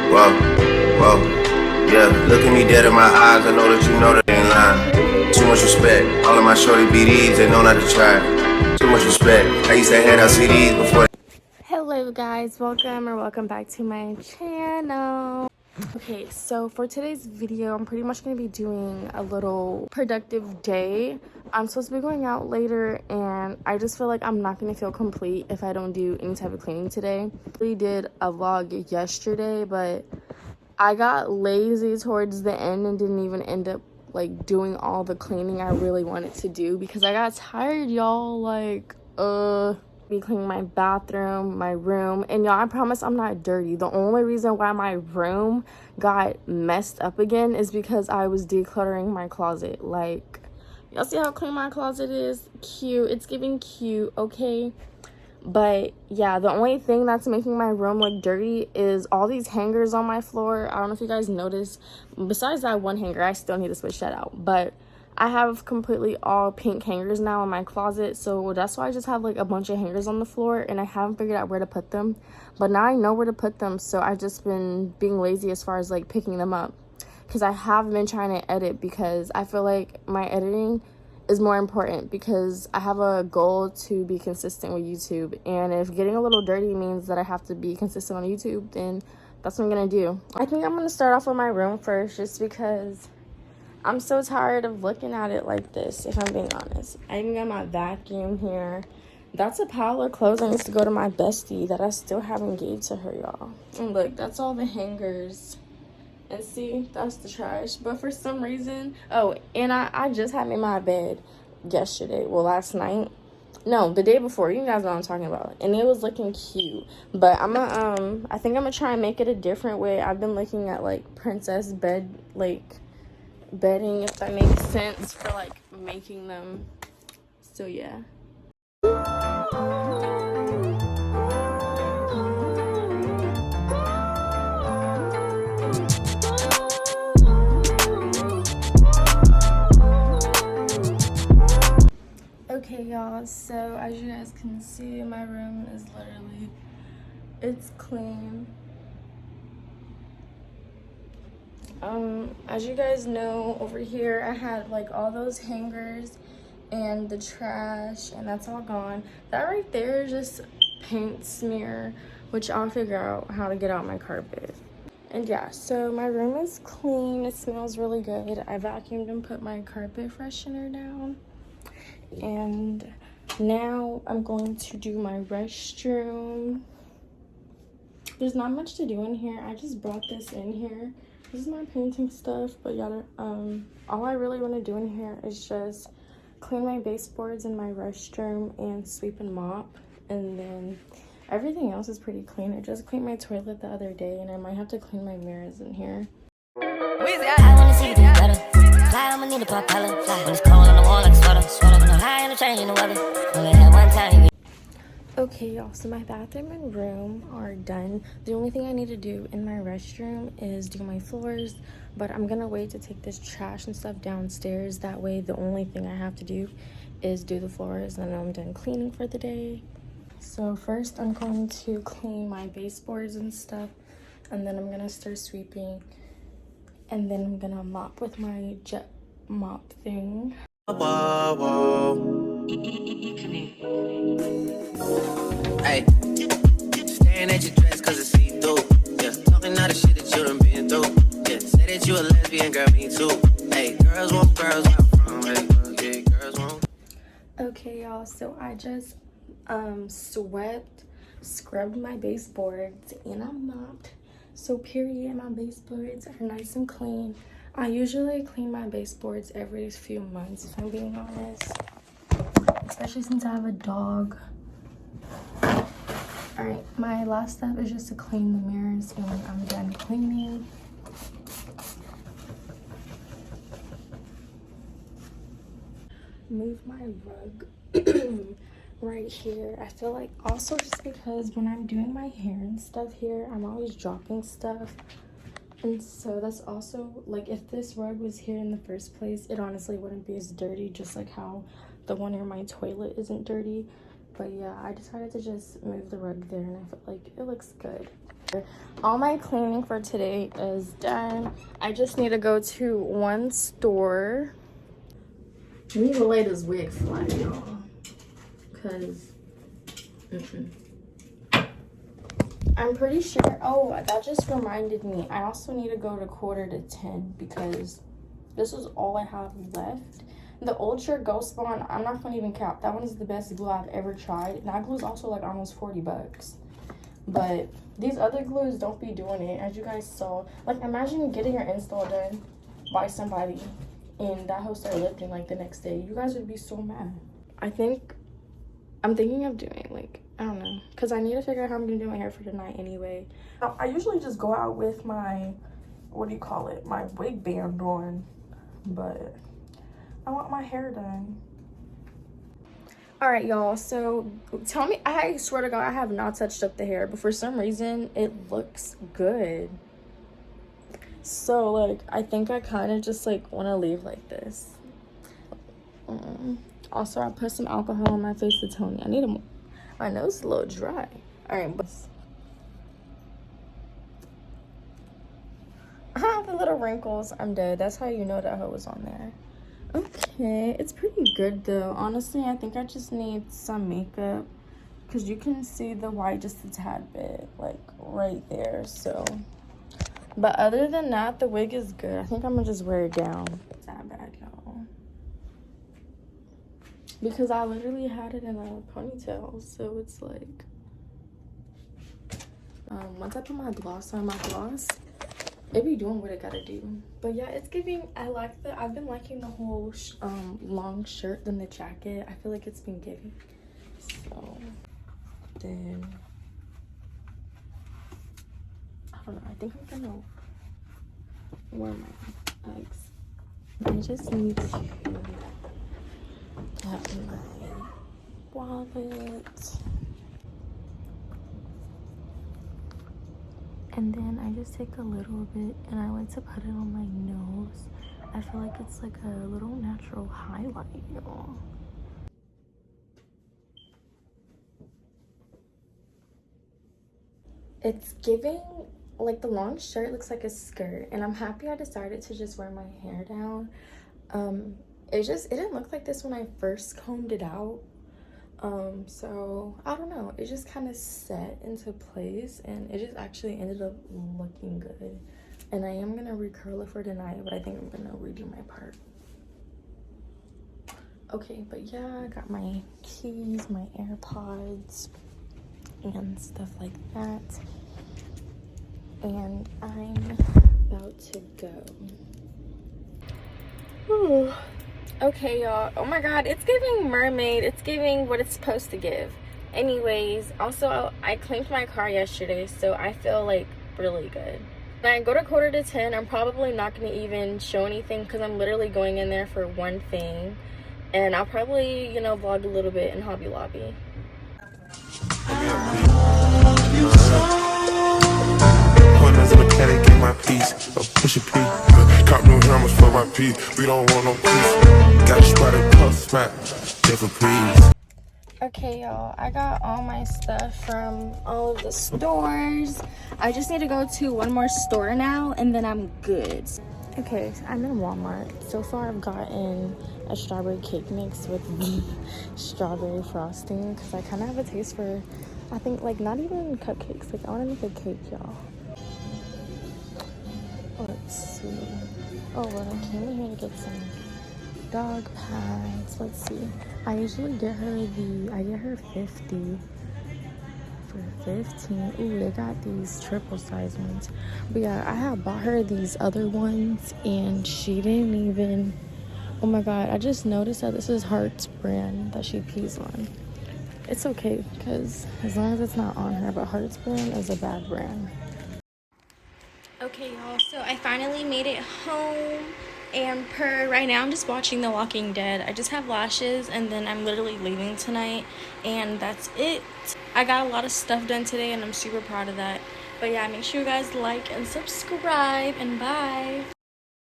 Whoa, whoa, yeah. Look at me dead in my eyes. I know that you know that they ain't lying. Too much respect. All of my shorty BDs, they know not to try. Too much respect. I used to hand out CDs before. Hello guys, welcome back to my channel. Okay, so for today's video, I'm pretty much going to be doing a little productive day. I'm supposed to be going out later, and I just feel like I'm not going to feel complete if I don't do any type of cleaning today. We did a vlog yesterday, but I got lazy towards the end and didn't even end up like doing all the cleaning I really wanted to do because I got tired, y'all. Be cleaning my bathroom, my room, and y'all, I promise I'm not dirty. The only reason why my room got messed up again is because I was decluttering my closet. Like, y'all see how clean my closet is? Cute. It's giving cute, okay? But yeah, the only thing that's making my room look dirty is all these hangers on my floor. I don't know if you guys noticed. Besides that one hanger, I still need to switch that out. But I have completely all pink hangers now in my closet, so that's why I just have like a bunch of hangers on the floor, and I haven't figured out where to put them. But now I know where to put them, so I've just been being lazy as far as like picking them up, because I have been trying to edit, because I feel like my editing is more important, because I have a goal to be consistent with YouTube, and if getting a little dirty means that I have to be consistent on YouTube, then that's what I'm gonna do. I think I'm gonna start off with my room first, just because I'm so tired of looking at it like this, if I'm being honest. I even got my vacuum here. That's a pile of clothes that needs to go to my bestie that I still haven't gave to her, y'all. And look, that's all the hangers. And see, that's the trash. But for some reason, oh, and I just had made my bed yesterday. Well, last night. No, the day before. You guys know what I'm talking about. And it was looking cute. But I think I'm gonna try and make it a different way. I've been looking at like princess bed, like bedding, if that makes sense, for like making them. So yeah. Okay, y'all, so as you guys can see, my room is literally, it's clean. As you guys know, over here I had like all those hangers and the trash, and that's all gone. That right there is just paint smear, which I'll figure out how to get out my carpet. And yeah, so my room is clean. It smells really good. I vacuumed and put my carpet freshener down. And now I'm going to do my restroom. There's not much to do in here. I just brought this in here. This is my painting stuff, but yeah, all I really want to do in here is just clean my baseboards in my restroom and sweep and mop, and then everything else is pretty clean. I just cleaned my toilet the other day, and I might have to clean my mirrors in here. I wanna see you do better. Fly, I'ma need a propeller. Fly when it's cold on the wall like a sweater. Sweater when I'm high and I'm changing the weather. Only had one time. Okay, y'all, so my bathroom and room are done. The only thing I need to do in my restroom is do my floors, but I'm gonna wait to take this trash and stuff downstairs. That way, the only thing I have to do is do the floors, and then I'm done cleaning for the day. So first, I'm going to clean my baseboards and stuff, and then I'm gonna start sweeping, and then I'm gonna mop with my jet mop thing. Whoa, whoa. Hey, staring at your dress cause it's see-through. Yeah, talking all the shit that you done been through. Yeah, say that you a lesbian, girl, me too. Hey, girls want where I'm from. Hey, yeah, girls want. Okay, y'all, so I just scrubbed my baseboards, and I mopped. So period, my baseboards are nice and clean. I usually clean my baseboards every few months, if I'm being honest, especially since I have a dog. All right, my last step is just to clean the mirrors when I'm done cleaning. Move my rug right here. I feel like also just because when I'm doing my hair and stuff here, I'm always dropping stuff. And so that's also, like, if this rug was here in the first place, it honestly wouldn't be as dirty, just like how the one near my toilet isn't dirty. But yeah, I decided to just move the rug there, and I feel like it looks good. All my cleaning for today is done. I just need to go to one store. I need to lay this wig flat, y'all, because I'm pretty sure. Oh, that just reminded me. I also need to go to 9:45 because this is all I have left. The Ultra Ghost Bond, I'm not gonna even cap. That one's the best glue I've ever tried. And that glue is also like almost 40 bucks. But these other glues don't be doing it, as you guys saw. Like, imagine getting your install done by somebody and that hoe started lifting like the next day. You guys would be so mad. I'm thinking of doing, like, I don't know, because I need to figure out how I'm gonna do my hair for tonight anyway. I usually just go out with my, what do you call it, my wig band on, but I want my hair done. All right, y'all, so tell me, I swear to God, I have not touched up the hair, but for some reason it looks good. So like, I think I kind of just like want to leave like this. Also, I put some alcohol on my face to tone me. I need a, my nose is a little dry. All right, but the little wrinkles, I'm dead. That's how you know that hoe was on there. Okay, it's pretty good though. Honestly, I think I just need some makeup because you can see the white just a tad bit, like right there. So, but other than that, the wig is good. I think I'm gonna just wear it down. It's that bad, y'all, because I literally had it in a ponytail. So it's like, once I put my gloss on, it be doing what it gotta do. But yeah, it's giving. I've been liking the whole long shirt than the jacket. I feel like it's been giving. So then I don't know, I think I'm gonna wear my Uggs. I just need to have my wallet. And then I just take a little bit and I like to put it on my nose. I feel like it's like a little natural highlight, y'all. It's giving, like, the long shirt looks like a skirt, and I'm happy I decided to just wear my hair down. It didn't look like this when I first combed it out. So I don't know, it just kind of set into place and it just actually ended up looking good. And I am gonna recurl it for tonight, but I think I'm gonna redo my part. Okay, but yeah, I got my keys, my AirPods and stuff like that, and I'm about to go. Whew. Okay, y'all. Oh my God, it's giving mermaid. It's giving what it's supposed to give. Anyways, also I cleaned my car yesterday, so I feel like really good. When I go to 9:45, I'm probably not gonna even show anything because I'm literally going in there for one thing, and I'll probably, you know, vlog a little bit in Hobby Lobby. Mechanic in my piece, a push a P. Cop new hammers for my P. We don't want no peace. Got a spotted puff smack, different please. Okay, y'all, I got all my stuff from all of the stores. I just need to go to one more store now and then I'm good. Okay, I'm in Walmart. So far I've gotten a strawberry cake mix with strawberry frosting because I kind of have a taste for, I think, like, not even cupcakes. Like, I want to make a cake, y'all. Let's see. Oh, well, I came in here to get some dog pads. Let's see. I usually get her 50 for 15. Ooh, they got these triple size ones. But yeah, I had bought her these other ones and she didn't even, oh my God, I just noticed that this is Heart's brand that she pees on. It's okay, because as long as it's not on her, but Heart's brand is a bad brand. Okay, y'all, so I finally made it home, and right now I'm just watching The Walking Dead. I just have lashes, and then I'm literally leaving tonight, and that's it. I got a lot of stuff done today, and I'm super proud of that. But yeah, make sure you guys like and subscribe, and bye.